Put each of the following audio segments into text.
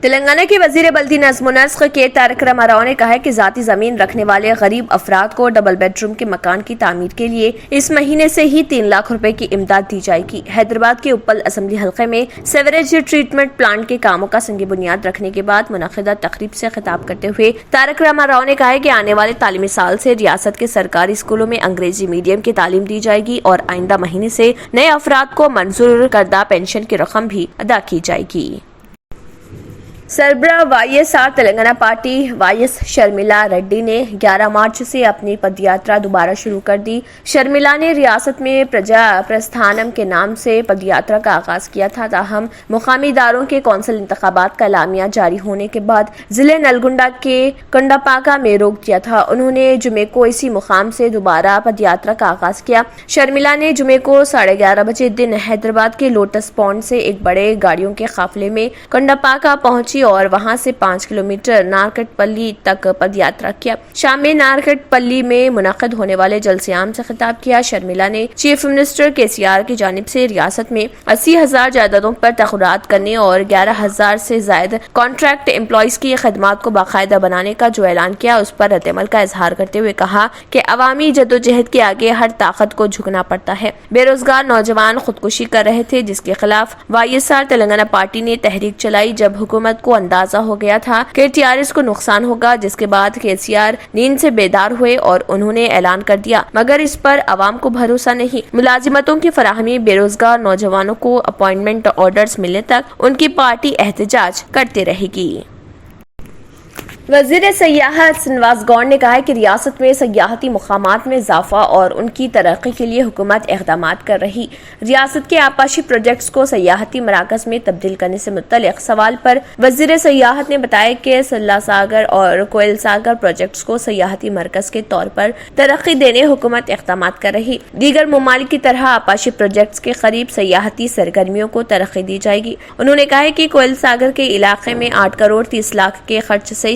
تلنگانہ کے وزیر بلدی نظم و نسق کے طارق راما راؤ نے کہا ہے کہ ذاتی زمین رکھنے والے غریب افراد کو ڈبل بیڈ روم کے مکان کی تعمیر کے لیے اس مہینے سے ہی 3 لاکھ روپے کی امداد دی جائے گی۔ حیدرآباد کے اپل اسمبلی حلقے میں سیوریج ٹریٹمنٹ پلانٹ کے کاموں کا سنگ بنیاد رکھنے کے بعد منعقدہ تقریب سے خطاب کرتے ہوئے طارق راما راؤ نے کہا ہے کہ آنے والے تعلیمی سال سے ریاست کے سرکاری اسکولوں میں انگریزی میڈیم کی تعلیم دی جائے گی اور آئندہ مہینے سے نئے افراد کو منظور کردہ پینشن کی رقم بھی ادا کی جائے گی۔ سربراہ Y S R Telangana party Y S Sharmila Reddy نے 11 مارچ سے اپنی پد یاترا دوبارہ شروع کر دی۔ شرمیلا نے ریاست میں پرجا پرستھانم کے نام سے پد یاترا کا آغاز کیا تھا، تاہم مقامی اداروں کے کونسل انتخابات کا اعلامیہ جاری ہونے کے بعد ضلع نلگنڈا کے کنڈاپاکا میں روک دیا تھا۔ انہوں نے جمعے کو اسی مقام سے دوبارہ پد یاترا کا آغاز کیا۔ شرمیلا نے جمعے کو 11:30 بجے دن حیدرآباد کے لوٹس پونڈ سے ایک بڑے گاڑیوں کے قافلے میں کنڈاپاکا پہنچی اور وہاں سے 5 کلومیٹر نارکٹ پلی تک پد یاترا کیا۔ شام میں نارکٹ پلی میں منعقد ہونے والے جلسے عام سے خطاب کیا۔ شرمیلا نے چیف منسٹر KCR کی جانب سے ریاست میں 80,000 جائیدادوں پر تخراج کرنے اور 11,000 سے زائد کانٹریکٹ امپلائیز کی خدمات کو باقاعدہ بنانے کا جو اعلان کیا اس پر رد عمل کا اظہار کرتے ہوئے کہا کہ عوامی جدوجہد کے آگے ہر طاقت کو جھکنا پڑتا ہے۔ بے روزگار نوجوان خودکشی کر رہے تھے، جس کے خلاف Y S R Telangana party نے تحریک چلائی جب حکومت کو اندازہ ہو گیا تھا کہ TRS کو نقصان ہوگا، جس کے بعد KCR نیند سے بیدار ہوئے اور انہوں نے اعلان کر دیا، مگر اس پر عوام کو بھروسہ نہیں۔ ملازمتوں کی فراہمی، بے روزگار نوجوانوں کو اپائنٹمنٹ آرڈرز ملنے تک ان کی پارٹی احتجاج کرتے رہے گی۔ وزیر سیاحت سنواس گوڑ نے کہا ہے کہ ریاست میں سیاحتی مقامات میں اضافہ اور ان کی ترقی کے لیے حکومت اقدامات کر رہی۔ ریاست کے آبپاشی پروجیکٹس کو سیاحتی مراکز میں تبدیل کرنے سے متعلق سوال پر وزیر سیاحت نے بتایا کہ سلا ساگر اور کوئل ساگر پروجیکٹس کو سیاحتی مرکز کے طور پر ترقی دینے حکومت اقدامات کر رہی۔ دیگر ممالک کی طرح آبپاشی پروجیکٹس کے قریب سیاحتی سرگرمیوں کو ترقی دی جائے گی۔ انہوں نے کہا ہے کہ کوئل ساگر کے علاقے میں 8 کروڑ 30 لاکھ کے خرچ سے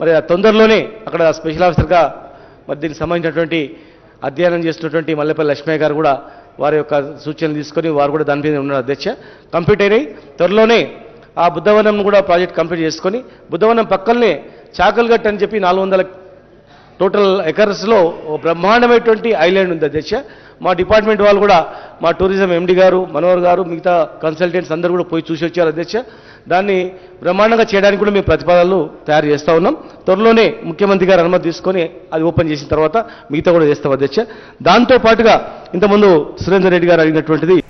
మరి తొందరలోనే అక్కడ స్పెషల్ ఆఫీసర్గా మరి దీనికి సంబంధించినటువంటి అధ్యయనం చేస్తున్నటువంటి మల్లెపల్లి లక్ష్మయ్య గారు కూడా వారి యొక్క సూచనలు తీసుకొని వారు కూడా దాని మీద ఉన్నారు అధ్యక్ష కంప్లీట్ అయినాయి। త్వరలోనే ఆ బుద్ధవనం కూడా ప్రాజెక్ట్ కంప్లీట్ చేసుకొని బుద్ధవనం పక్కనే చాకల్గట్ అని చెప్పి 400 టోటల్ ఎకర్స్లో బ్రహ్మాండమైనటువంటి ఐలాండ్ ఉంది అధ్యక్ష। మా డిపార్ట్మెంట్ వాళ్ళు కూడా మా టూరిజం MD గారు మనోహర్ గారు మిగతా కన్సల్టెంట్స్ అందరూ కూడా పోయి చూసి వచ్చారు అధ్యక్ష। దాన్ని బ్రహ్మాండంగా చేయడానికి కూడా మేము ప్రతిపాదనలు తయారు చేస్తూ ఉన్నాం। త్వరలోనే ముఖ్యమంత్రి గారు అనుమతి తీసుకొని అది ఓపెన్ చేసిన తర్వాత మిగతా కూడా చేస్తాం అధ్యక్ష। దాంతో పాటుగా ఇంతకుముందు సురేందర్ రెడ్డి గారు అడిగినటువంటిది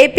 AP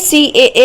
CAA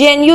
JNU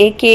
AK